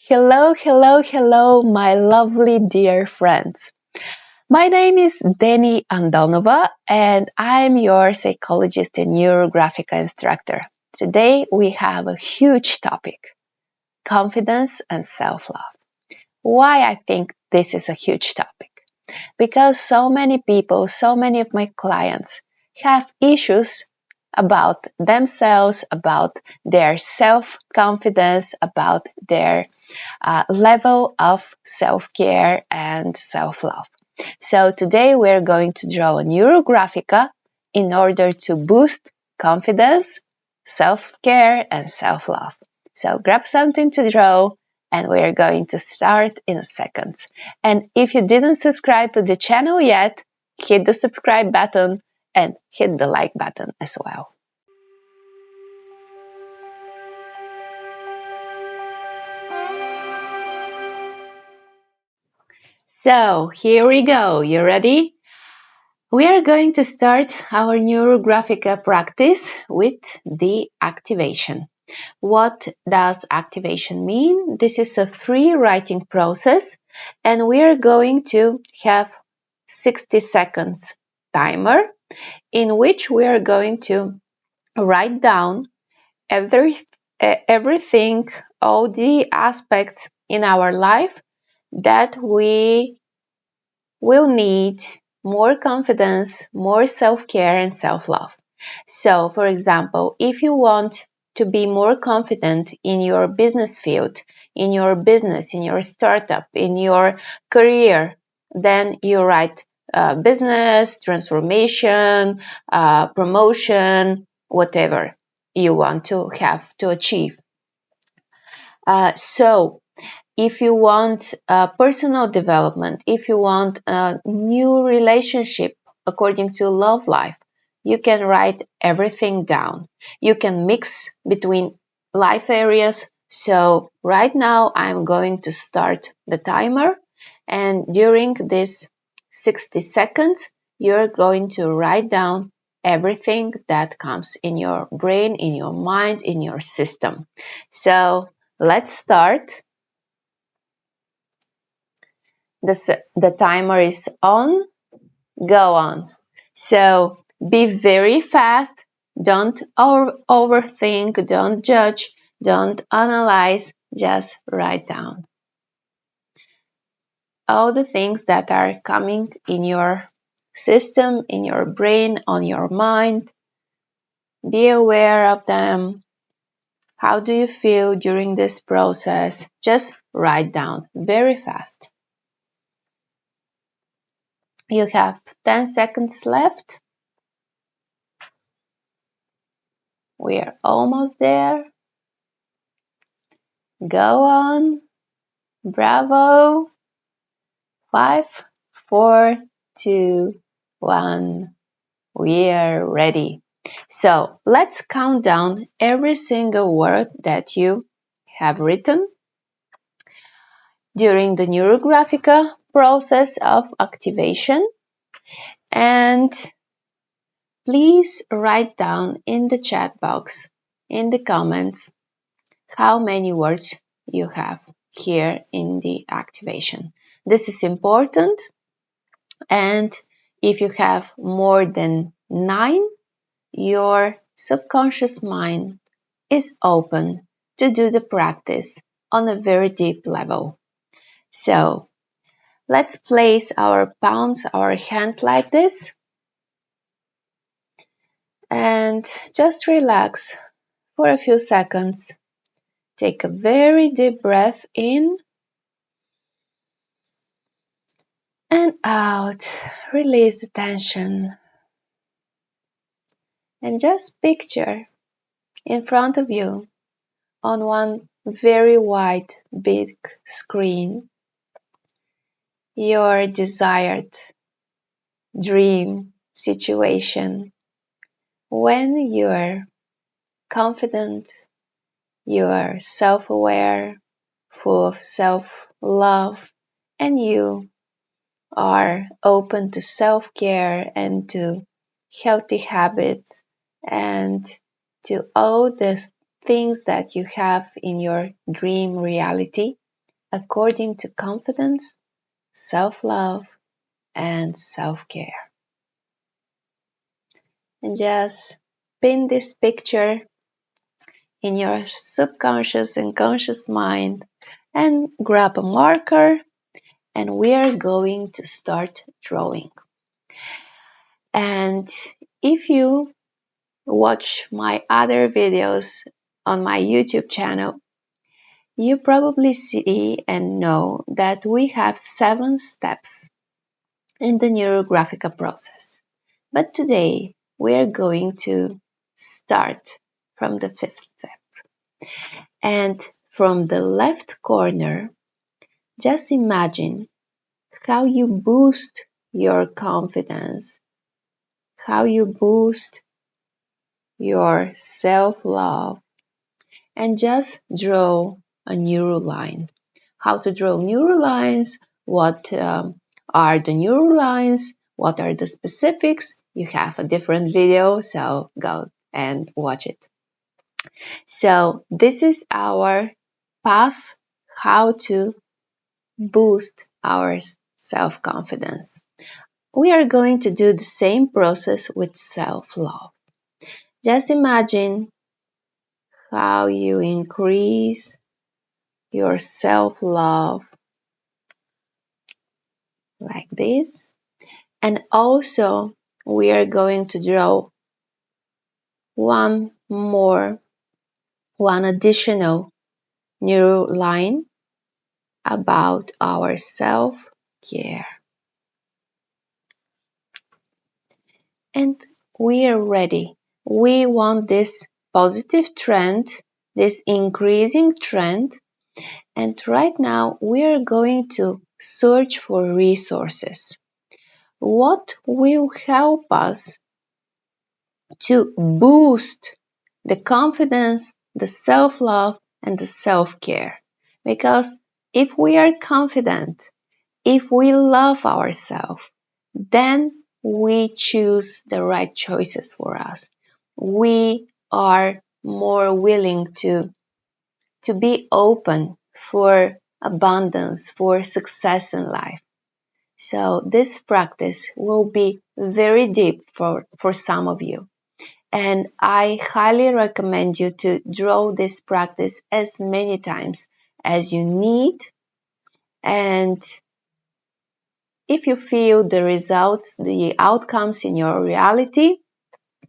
Hello, hello, hello, my lovely dear friends. My name is Deni Andonova, and I'm your psychologist and Neurographica instructor. Today we have a huge topic, confidence and self-love. Why I think this is a huge topic? Because so many people, so many of my clients have issues about themselves, about their self-confidence, about their level of self-care and self-love. So today we're going to draw a Neurographica in order to boost confidence, self-care and self-love. So grab something to draw and we're going to start in a second. And if you didn't subscribe to the channel yet, hit the subscribe button and hit the like button as well. So here we go. You ready? We are going to start our Neurographica practice with the activation. What does activation mean? This is a free writing process and we are going to have 60 seconds timer in which we are going to write down everything, all the aspects in our life that we will need more confidence, more self-care and self-love. So, for example, if you want to be more confident in your business field, in your business, in your startup, in your career, then you write business, transformation, promotion, whatever you want to have to achieve. So, if you want personal development, if you want a new relationship according to love life, you can write everything down. You can mix between life areas. So right now I'm going to start the timer, and during this 60 seconds, you're going to write down everything that comes in your brain, in your mind, in your system. So let's start. The timer is on. Go on. So be very fast. Don't overthink. Don't judge. Don't analyze. Just write down all the things that are coming in your system, in your brain, on your mind. Be aware of them. How do you feel during this process? Just write down very fast. You have 10 seconds left. We are almost there. Go on. Bravo. 5, 4, 2, 1. We are ready. So let's count down every single word that you have written during the Neurographica process of activation. And please write down in the chat box, in the comments, how many words you have here in the activation. This is important, and if you have more than 9, your subconscious mind is open to do the practice on a very deep level. So let's place our palms, our hands like this, and just relax for a few seconds. Take a very deep breath in and out. Release the tension. And just picture in front of you on one very wide, big screen your desired dream situation when you're confident, you're self-aware, full of self-love, and you are open to self-care and to healthy habits and to all the things that you have in your dream reality. according to confidence, self-love, and self-care. And just pin this picture in your subconscious and conscious mind and grab a marker, and we are going to start drawing. And if you watch my other videos on my YouTube channel, you probably see and know that we have 7 steps in the Neurographica process. But today we are going to start from the 5th step. And from the left corner, just imagine how you boost your confidence, how you boost your self-love, and just draw a neural line. How to draw neural lines, what are the neural lines, what are the specifics. You have a different video, so go and watch it. So this is our path how to boost our self-confidence. We are going to do the same process with self-love. Just imagine how you increase your self-love like this. And also we are going to draw one additional neural line about our self-care. And we are ready. We want this positive trend, this increasing trend, and right now we are going to search for resources. What will help us to boost the confidence, the self-love, and the self-care? Because if we are confident, if we love ourselves, then we choose the right choices for us. We are more willing to be open for abundance, for success in life. So this practice will be very deep for some of you. And I highly recommend you to draw this practice as many times as you need. And if you feel the results, the outcomes in your reality,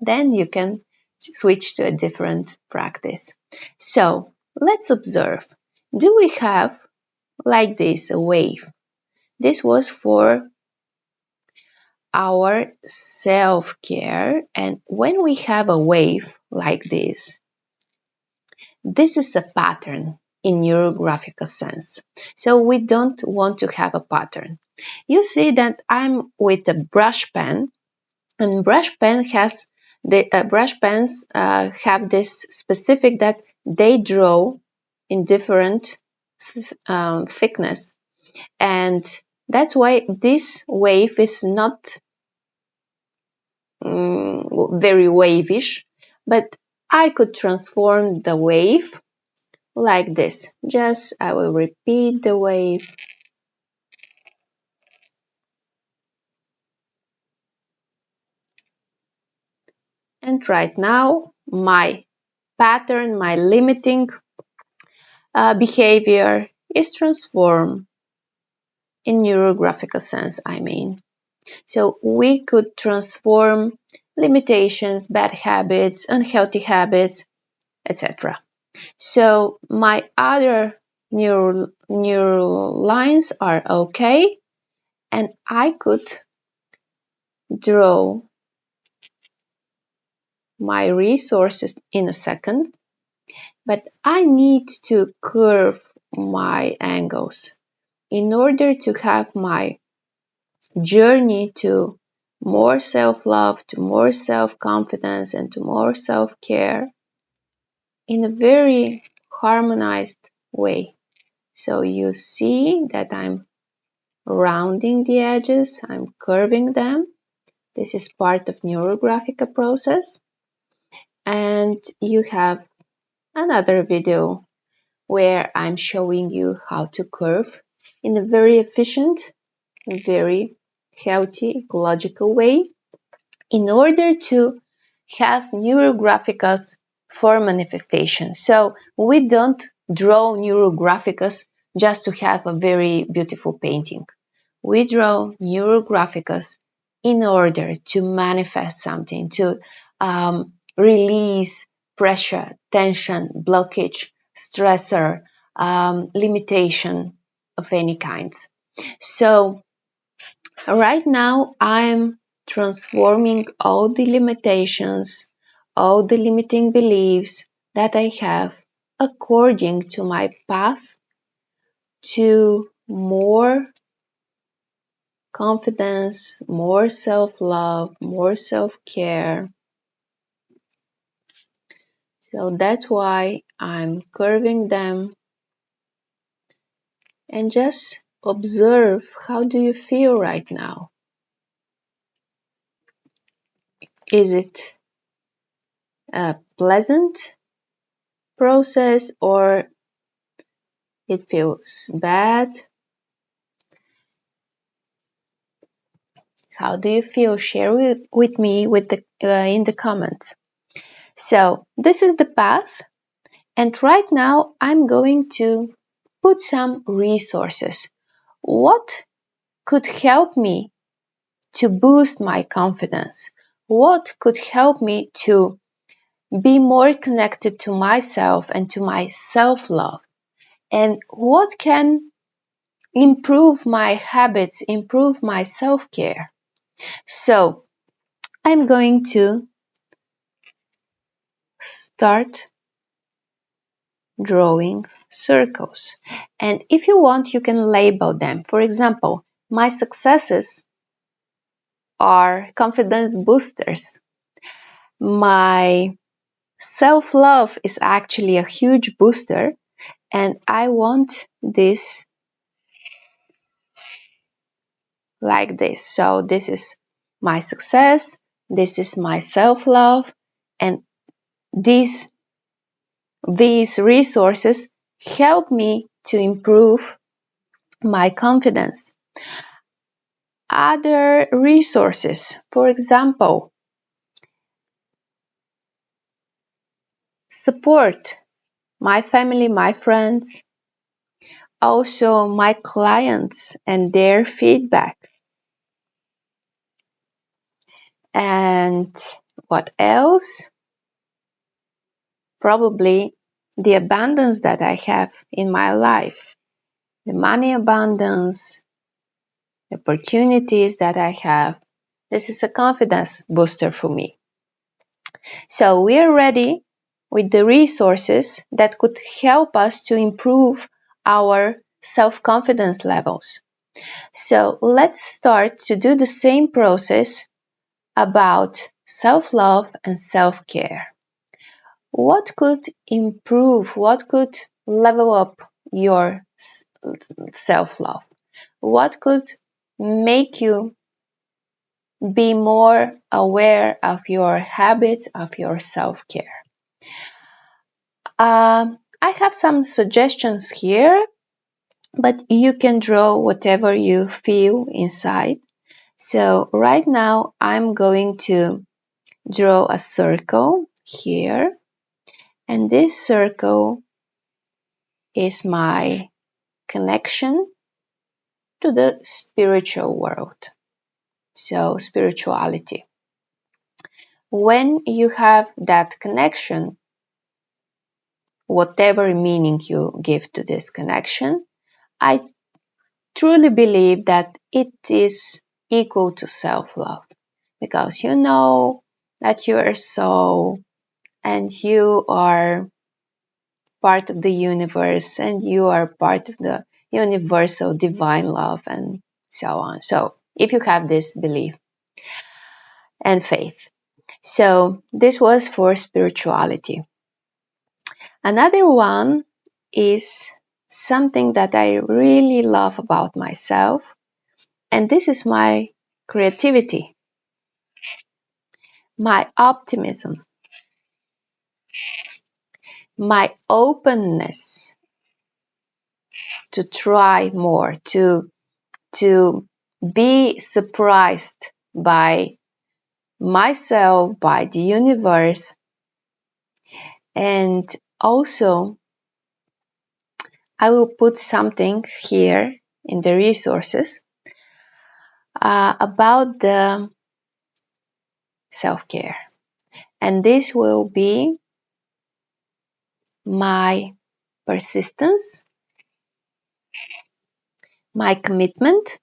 then you can switch to a different practice. So let's observe. Do we have like this a wave? This was for our self-care, and when we have a wave like this is a pattern in Neurographica sense. So we don't want to have a pattern. You see that I'm with a brush pen, and brush pens have this specific that they draw in different thickness, and that's why this wave is not very wavish, but I could transform the wave like this. Just I will repeat the wave. And right now, my pattern, my limiting behavior is transformed in Neurographica sense, I mean. So we could transform limitations, bad habits, unhealthy habits, etc. So my other neural lines are okay, and I could draw my resources in a second, but I need to curve my angles in order to have my journey to more self-love, to more self-confidence, and to more self-care in a very harmonized way. So you see that I'm rounding the edges, I'm curving them. This is part of Neurographica process. And you have another video where I'm showing you how to curve in a very efficient, very healthy, ecological way in order to have neurographicas for manifestation. So we don't draw neurographicas just to have a very beautiful painting. We draw neurographicas in order to manifest something, to release pressure, tension, blockage, stressor, limitation of any kinds. So right now I'm transforming all the limitations, all the limiting beliefs that I have according to my path to more confidence, more self-love, more self-care. So that's why I'm curving them and just observe, how do you feel right now? Is it a pleasant process or it feels bad? How do you feel? Share with me in the comments. So this is the path, and right now I'm going to put some resources. What could help me to boost my confidence? What could help me to be more connected to myself and to my self-love? And what can improve my habits, improve my self-care? So I'm going to start drawing circles. And if you want, you can label them. For example, my successes are confidence boosters. My self-love is actually a huge booster, and I want this like this. So this is my success, this is my self-love, and these resources help me to improve my confidence. Other resources, for example, support, my family, my friends, also my clients and their feedback. And what else? Probably the abundance that I have in my life, the money abundance, the opportunities that I have. This is a confidence booster for me. So we are ready with the resources that could help us to improve our self-confidence levels. So let's start to do the same process about self-love and self-care. What could improve, what could level up your self-love? What could make you be more aware of your habits, of your self-care? I have some suggestions here, but you can draw whatever you feel inside. So right now I'm going to draw a circle here, and this circle is my connection to the spiritual world. So spirituality. When you have that connection, whatever meaning you give to this connection, I truly believe that it is equal to self-love, because you know that you are a soul and you are part of the universe and you are part of the universal divine love and so on. So if you have this belief and faith. So this was for spirituality. Another one is something that I really love about myself, and this is my creativity, my optimism, my openness, to try more, to be surprised by myself, by the universe. And also, I will put something here in the resources about the self-care. And this will be my persistence, my commitment,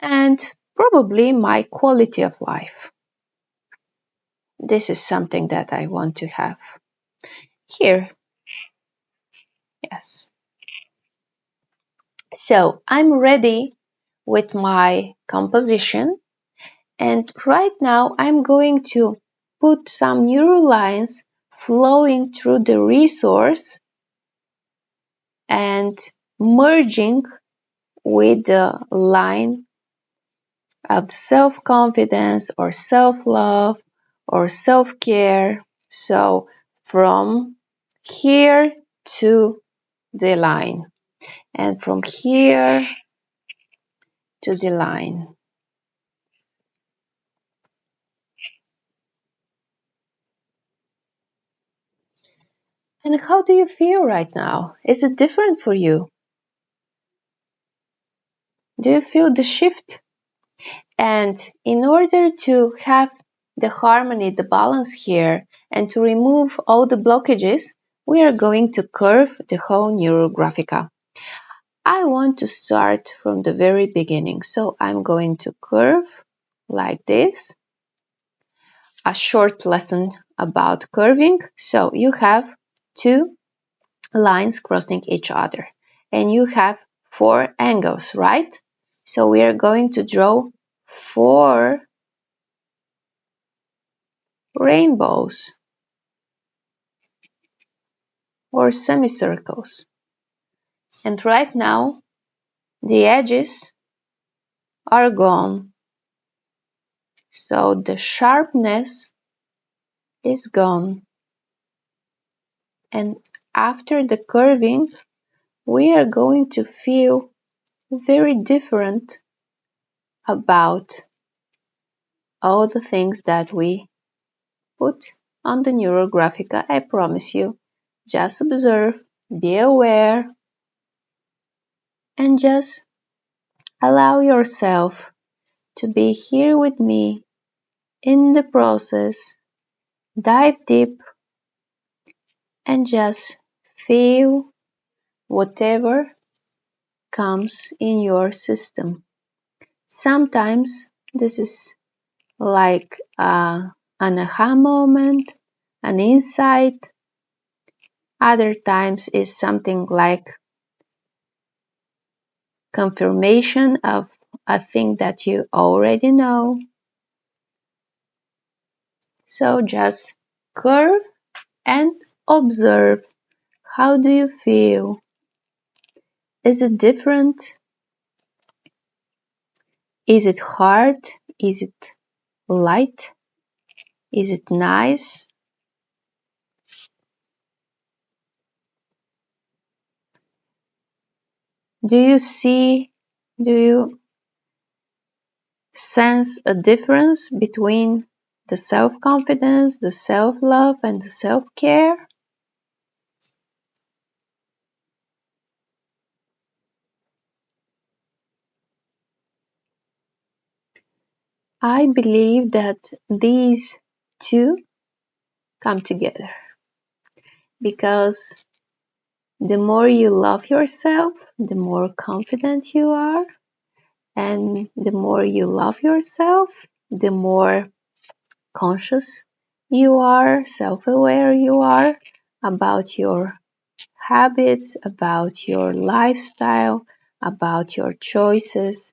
and probably my quality of life. This is something that I want to have here. Yes. So I'm ready with my composition, and right now I'm going to put some neural lines flowing through the resource and merging with the line of self-confidence or self-love or self-care. So from here to the line, and from here to the line. And how do you feel right now? Is it different for you? Do you feel the shift? And in order to have the harmony, the balance here, and to remove all the blockages, we are going to curve the whole Neurographica. I want to start from the very beginning, so I'm going to curve like this. A short lesson about curving. So you have two lines crossing each other, and you have four angles, right? So we are going to draw four rainbows or semicircles. And right now, the edges are gone. So the sharpness is gone. And after the curving, we are going to feel very different about all the things that we put on the Neurographica. I promise you. Just observe, be aware, and just allow yourself to be here with me in the process. Dive deep and just feel whatever comes in your system. Sometimes this is like an aha moment, an insight. Other times is something like confirmation of a thing that you already know. So just curve and observe. How do you feel? Is it different? Is it hard? Is it light? Is it nice? Do you sense a difference between the self-confidence, the self-love, and the self-care? I believe that these two come together because the more you love yourself, the more confident you are, and the more you love yourself, the more conscious you are, self-aware you are about your habits, about your lifestyle, about your choices.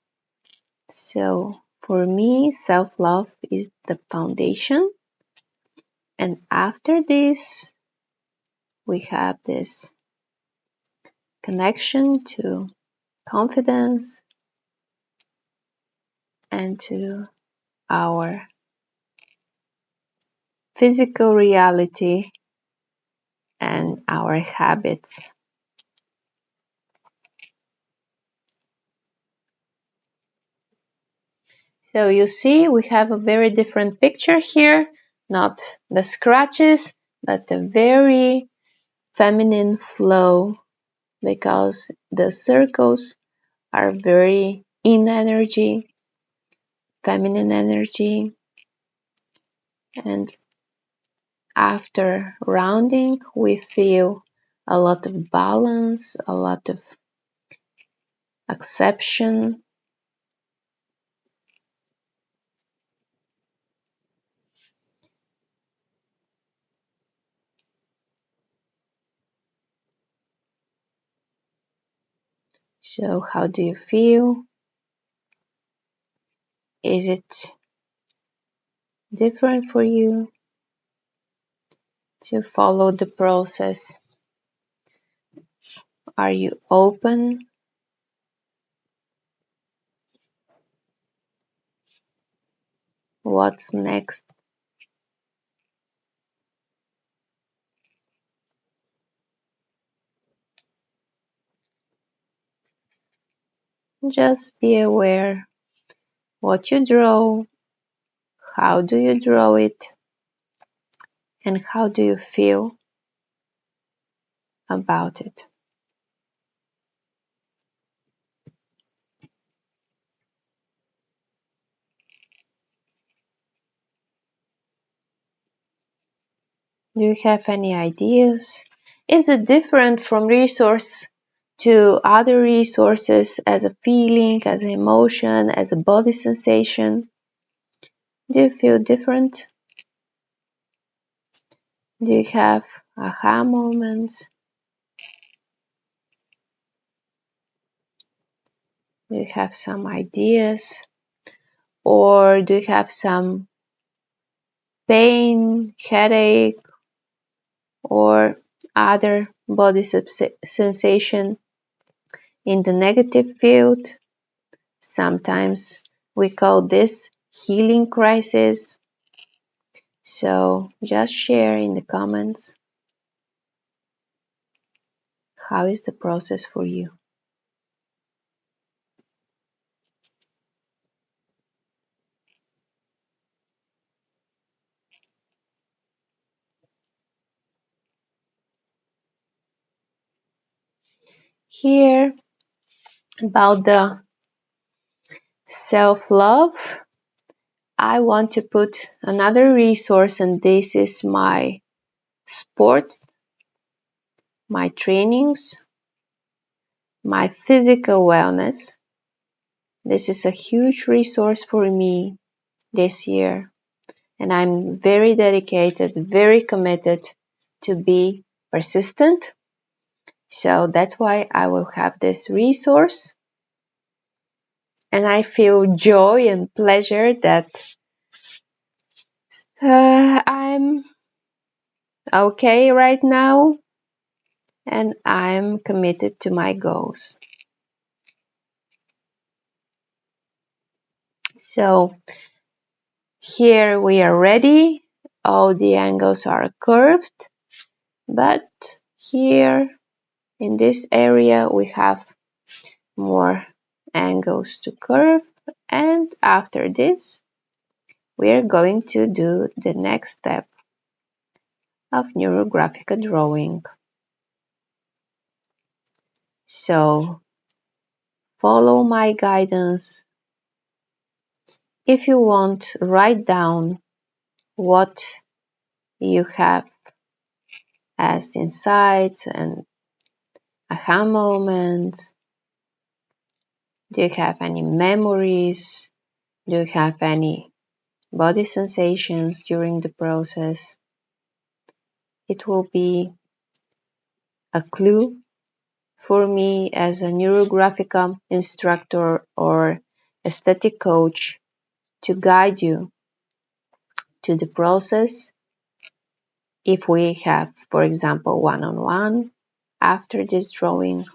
So for me, self-love is the foundation. And after this, we have this connection to confidence and to our physical reality and our habits. So you see, we have a very different picture here, not the scratches, but a very feminine flow because the circles are very in energy, feminine energy, and after rounding, we feel a lot of balance, a lot of acceptance. So how do you feel? Is it different for you to follow the process? Are you open? What's next? Just be aware what you draw, how do you draw it, and how do you feel about it. Do you have any ideas? Is it different from resource to other resources as a feeling, as an emotion, as a body sensation? Do you feel different? Do you have aha moments? Do you have some ideas? Or do you have some pain, headache, or other body sensation in the negative field? Sometimes we call this healing crisis. So just share in the comments how is the process for you. Here about the self-love, I want to put another resource, and this is my sports, my trainings, my physical wellness. This is a huge resource for me this year, and I'm very dedicated, very committed to be persistent. So that's why I will have this resource. And I feel joy and pleasure that I'm okay right now and I'm committed to my goals. So here we are ready. All the angles are curved, but here in this area we have more angles to curve, and after this we are going to do the next step of Neurographica drawing. So follow my guidance. If you want, write down what you have as insights and aha moments. Do you have any memories? Do you have any body sensations during the process? It will be a clue for me as a Neurographica instructor or aesthetic coach to guide you to the process if we have, for example, one-on-one after this drawing.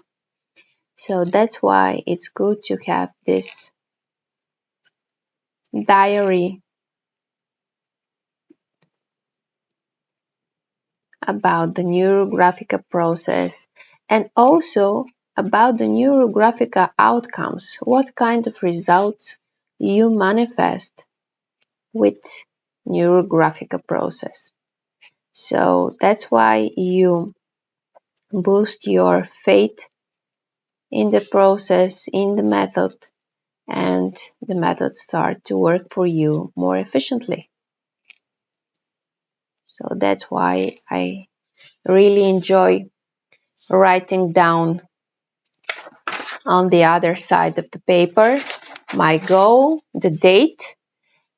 So that's why it's good to have this diary about the Neurographica process and also about the Neurographica outcomes, what kind of results you manifest with Neurographica process. So that's why you boost your faith in the process, in the method, and the method start to work for you more efficiently. So that's why I really enjoy writing down on the other side of the paper my goal, the date,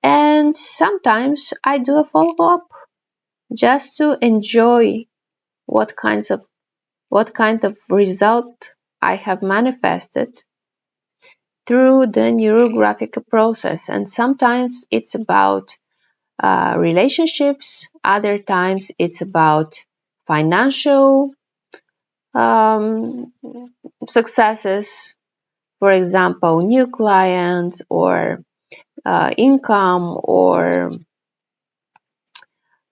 and sometimes I do a follow-up just to enjoy what kind of result I have manifested through the Neurographica process. And sometimes it's about relationships, other times it's about financial successes, for example, new clients or income or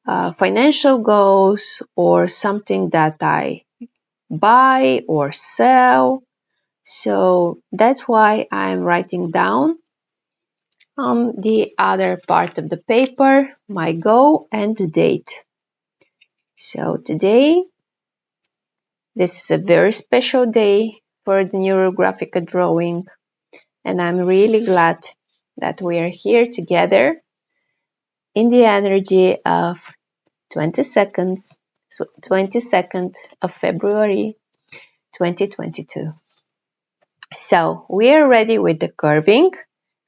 financial goals or something that I buy or sell. So that's why I'm writing down on the other part of the paper my goal and the date. So today, this is a very special day for the Neurographica drawing, and I'm really glad that we are here together in the energy of 22nd of February 2022. So we are ready with the curving,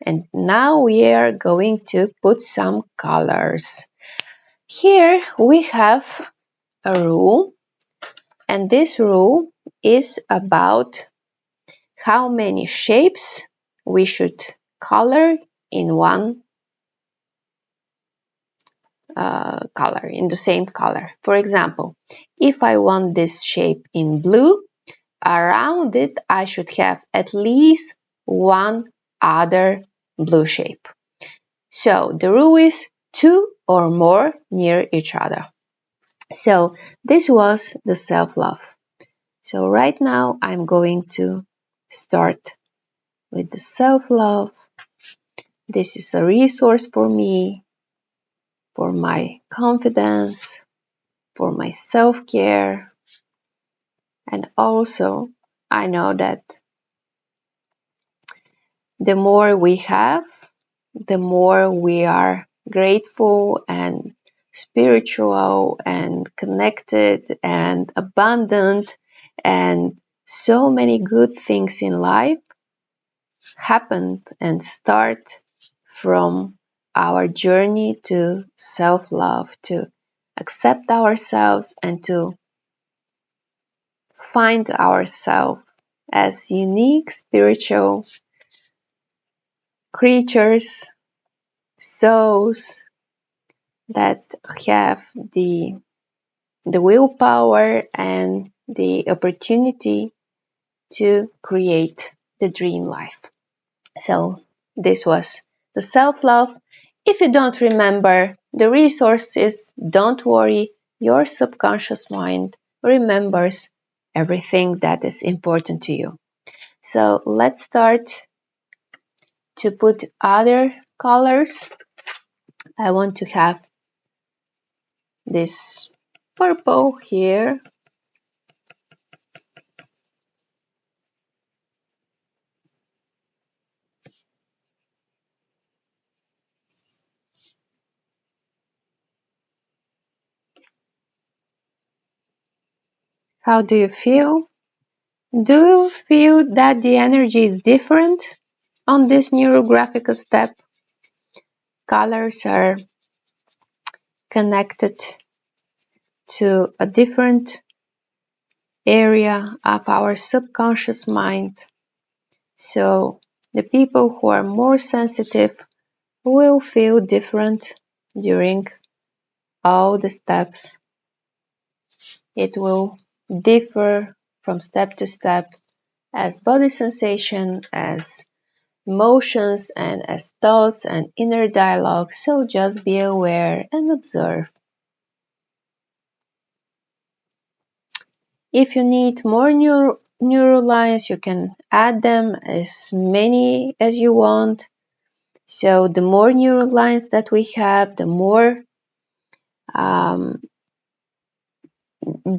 and now we are going to put some colors. Here we have a rule, and this rule is about how many shapes we should color in one color, in the same color. For example, if I want this shape in blue, around it I should have at least one other blue shape. So the rule is 2 or more near each other. So this was the self-love. So right now I'm going to start with the self-love. This is a resource for me, for my confidence, for my self-care, and also I know that the more we have, the more we are grateful and spiritual and connected and abundant, and so many good things in life happened and start from our journey to self-love, to accept ourselves and to find ourselves as unique spiritual creatures, souls that have the willpower and the opportunity to create the dream life. So this was the self-love. If you don't remember the resources, don't worry, your subconscious mind remembers everything that is important to you. So let's start to put other colors. I want to have this purple here. How do you feel? Do you feel that the energy is different on this Neurographica step? Colors are connected to a different area of our subconscious mind. So the people who are more sensitive will feel different during all the steps. It will differ from step to step as body sensation, as emotions, and as thoughts and inner dialogue. So just be aware and observe. If you need more neurolines, you can add them as many as you want. So the more neurolines that we have, the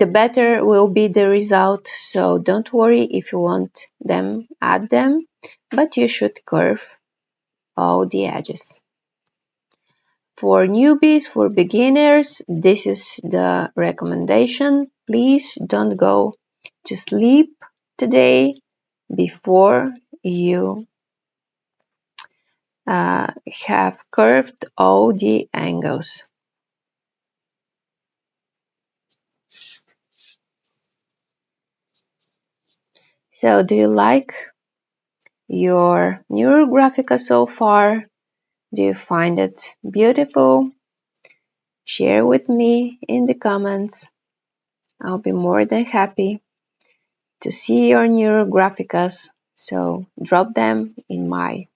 better will be the result. So don't worry, if you want them, add them, but you should curve all the edges. For newbies, for beginners, this is the recommendation. Please don't go to sleep today before you have curved all the angles. So do you like your Neurographica so far? Do you find it beautiful? Share with me in the comments. I'll be more than happy to see your Neurographicas. So drop them in my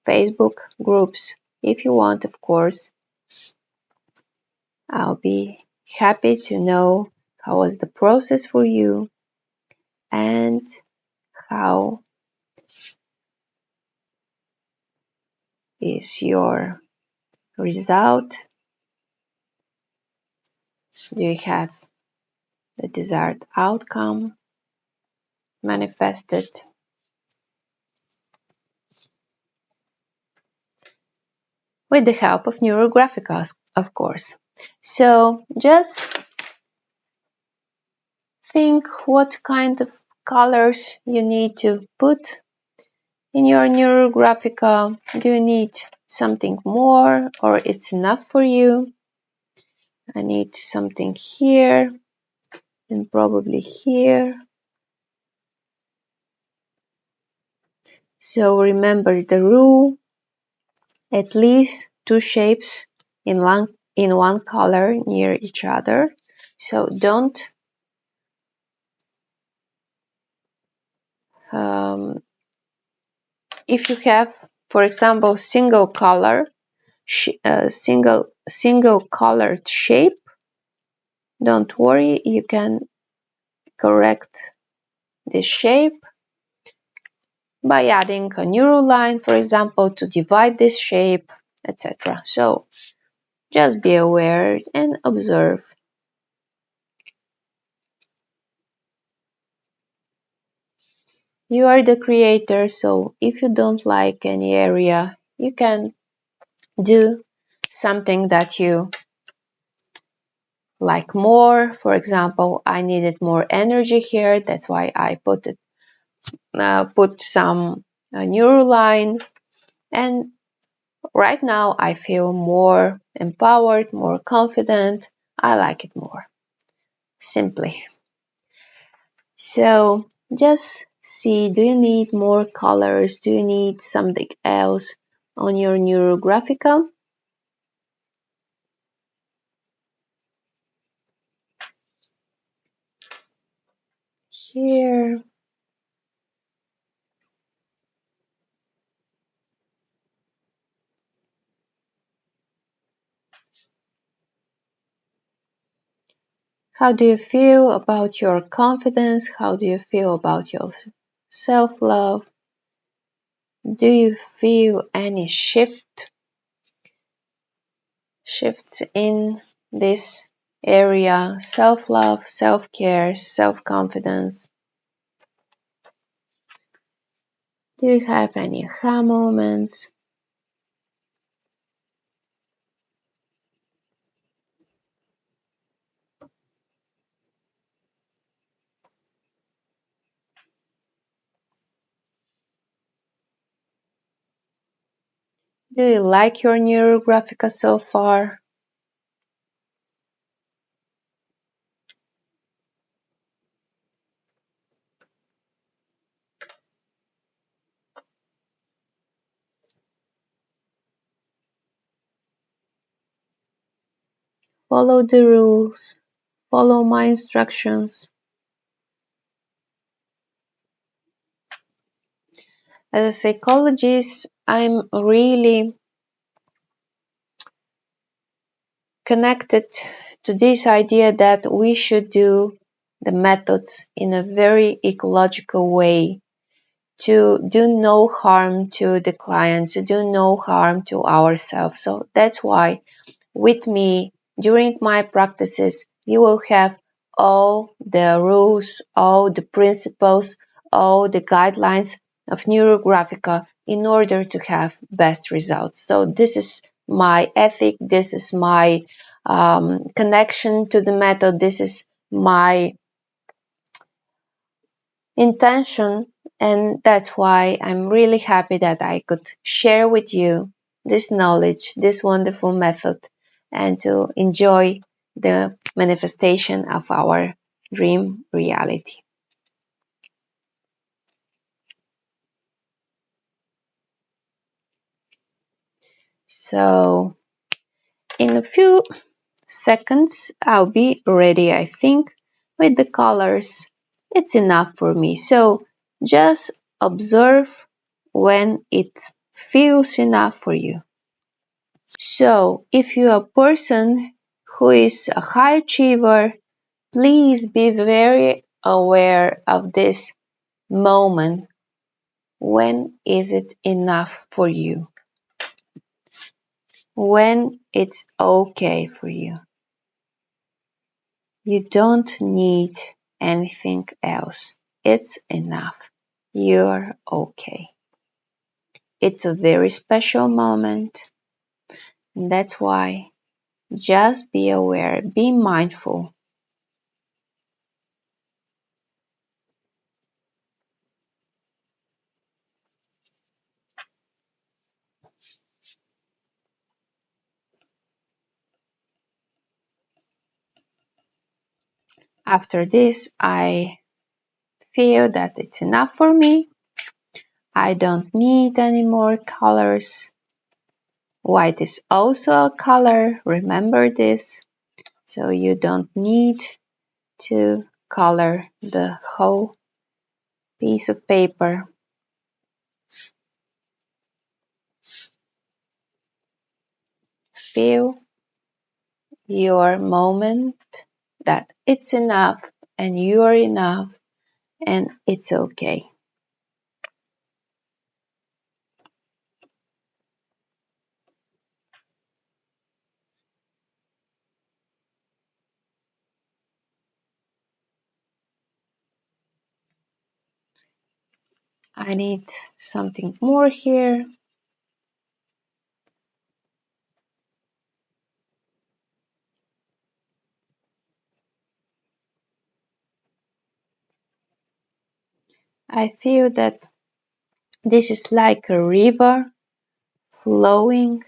Facebook groups if you want, of course. I'll be happy to know how was the process for you and how is your result. Do you have the desired outcome manifested? With the help of Neurographica, of course. So just think what kind of colors you need to put in your Neurographica. Do you need something more or it's enough for you? I need something here and probably here. So remember the rule, at least two shapes in one color near each other. So don't if you have, for example, single colored shape, don't worry, you can correct this shape by adding a neuroline, for example, to divide this shape, etc. So just be aware and observe. You are the creator, so if you don't like any area, you can do something that you like more. For example, I needed more energy here, that's why I put some neuroline, and right now I feel more empowered, more confident. I like it more, simply. So just see, do you need more colors? Do you need something else on your Neurographica? Here. How do you feel about your confidence? How do you feel about your self-love? Do you feel any shifts in this area? Self-love, self-care, self-confidence. Do you have any aha moments? Do you like your Neurographica so far? Follow the rules. Follow my instructions. As a psychologist, I'm really connected to this idea that we should do the methods in a very ecological way to do no harm to the client, to do no harm to ourselves. So that's why with me during my practices, you will have all the rules, all the principles, all the guidelines of Neurographica in order to have best results. So this is my ethic, this is my connection to the method, this is my intention, and that's why I'm really happy that I could share with you this knowledge, this wonderful method, and to enjoy the manifestation of our dream reality. So in a few seconds I'll be ready, I think, with the colors. It's enough for me. So just observe when it feels enough for you. So if you're a person who is a high achiever, please be very aware of this moment. When is it enough for you? When it's okay for you. You don't need anything else. It's enough. You're okay. It's a very special moment. And that's why just be aware, be mindful. After this, I feel that it's enough for me. I don't need any more colors. White is also a color, remember this. So you don't need to color the whole piece of paper. Feel your moment that it's enough and you're enough and it's okay. I need something more here. I feel that this is like a river flowing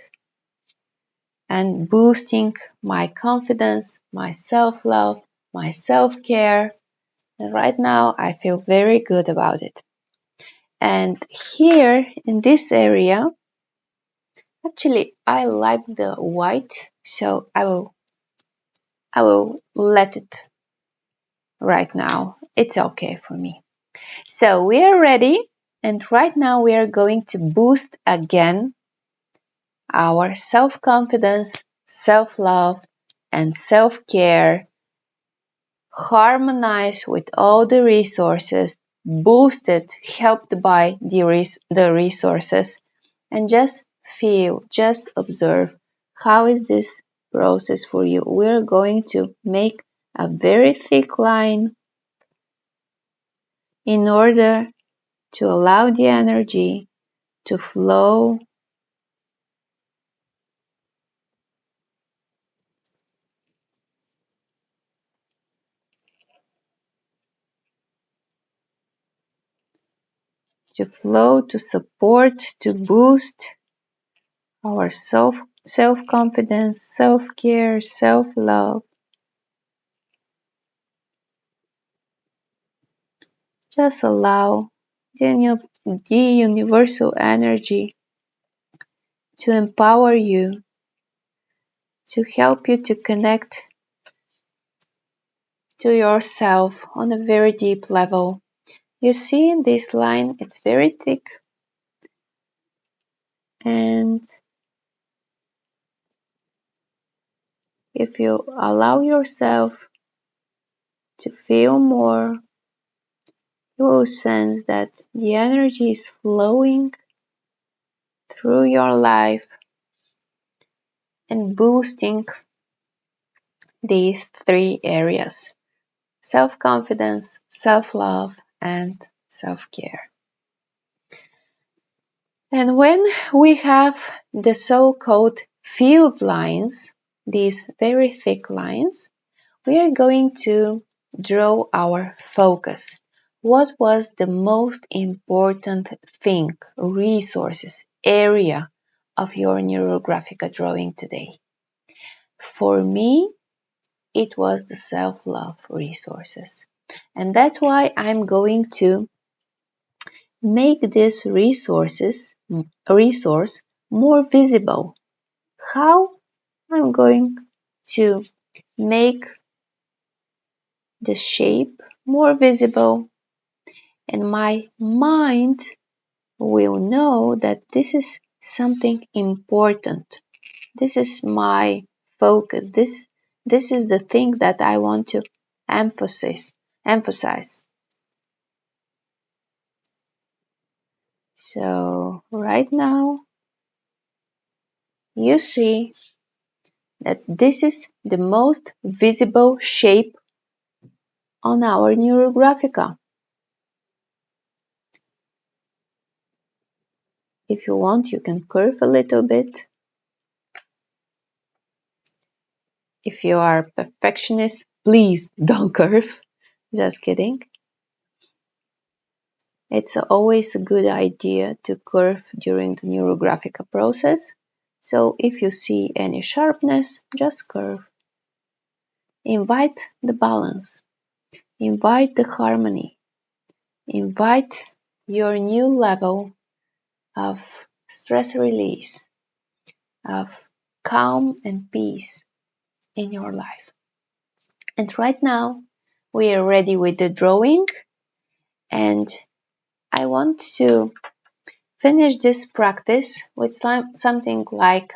and boosting my confidence, my self-love, my self-care. And right now I feel very good about it. And here in this area, actually I like the white, so I will let it right now. It's okay for me. So we are ready, and right now we are going to boost again our self-confidence, self-love, and self-care, harmonize with all the resources, boosted, helped by the resources, and just feel, just observe how is this process for you. We're going to make a very thick line in order to allow the energy to flow to support, to boost our self-confidence, self-care, self-love. Just allow the universal energy to empower you, to help you to connect to yourself on a very deep level. You see in this line, it's very thick, and if you allow yourself to feel more, you will sense that the energy is flowing through your life and boosting these three areas: self-confidence, self-love, and self-care. And when we have the so-called field lines, these very thick lines, we are going to draw our focus. What was the most important thing, resources, area of your Neurographica drawing today? For me, it was the self-love resources. And that's why I'm going to make this resource more visible. How? I'm going to make the shape more visible, and my mind will know that this is something important. This is my focus. This is the thing that I want to emphasize. So right now you see that this is the most visible shape on our Neurographica. If you want, you can curve a little bit. If you are a perfectionist, please don't curve. Just kidding. It's always a good idea to curve during the Neurographica process. So if you see any sharpness, just curve. Invite the balance. Invite the harmony. Invite your new level of stress release, of calm and peace in your life. And right now, we are ready with the drawing, and I want to finish this practice with something like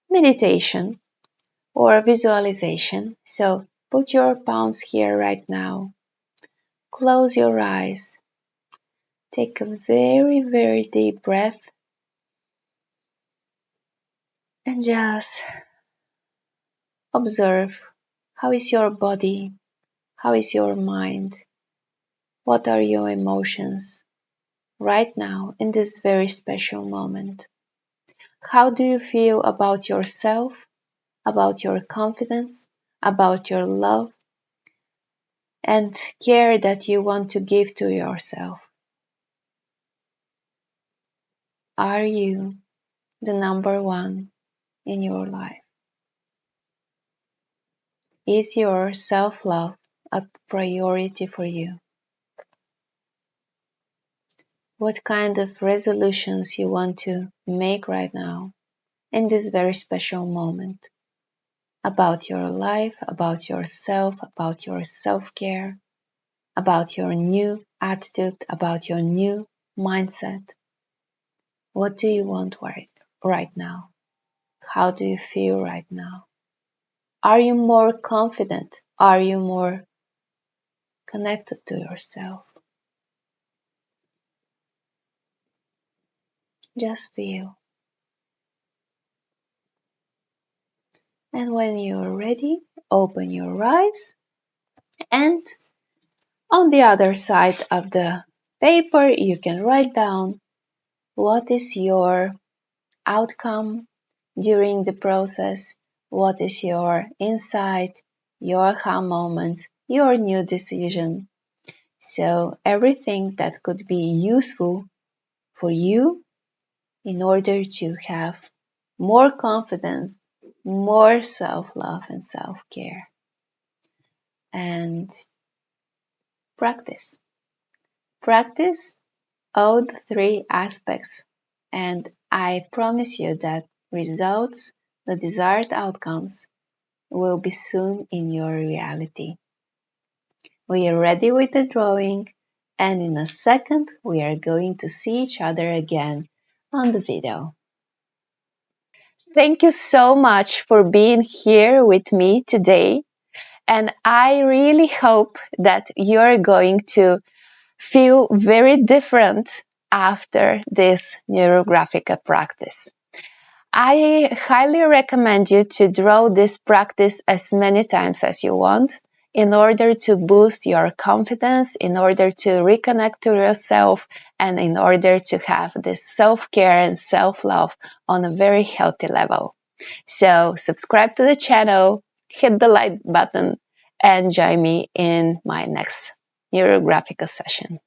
meditation or visualization. So put your palms here right now. Close your eyes. Take a very, very deep breath and just observe how is your body, how is your mind, what are your emotions right now in this very special moment. How do you feel about yourself, about your confidence, about your love and care that you want to give to yourself? Are you the number one in your life? Is your self-love a priority for you? What kind of resolutions you want to make right now in this very special moment about your life, about yourself, about your self-care, about your new attitude, about your new mindset? What do you want right now? How do you feel right now? Are you more confident? Are you more connected to yourself? Just feel. And when you're ready, open your eyes, and on the other side of the paper you can write down what is your outcome during the process, what is your insight, your aha moments, your new decision. So everything that could be useful for you in order to have more confidence, more self-love and self-care. And practice. Practice all the three aspects, and I promise you that results, the desired outcomes, will be soon in your reality. We are ready with the drawing, and in a second we are going to see each other again on the video. Thank you so much for being here with me today. And I really hope that you're going to feel very different after this Neurographica practice. I highly recommend you to draw this practice as many times as you want in order to boost your confidence, in order to reconnect to yourself, and in order to have this self-care and self-love on a very healthy level. So subscribe to the channel, hit the like button, and join me in my next Neurographica session.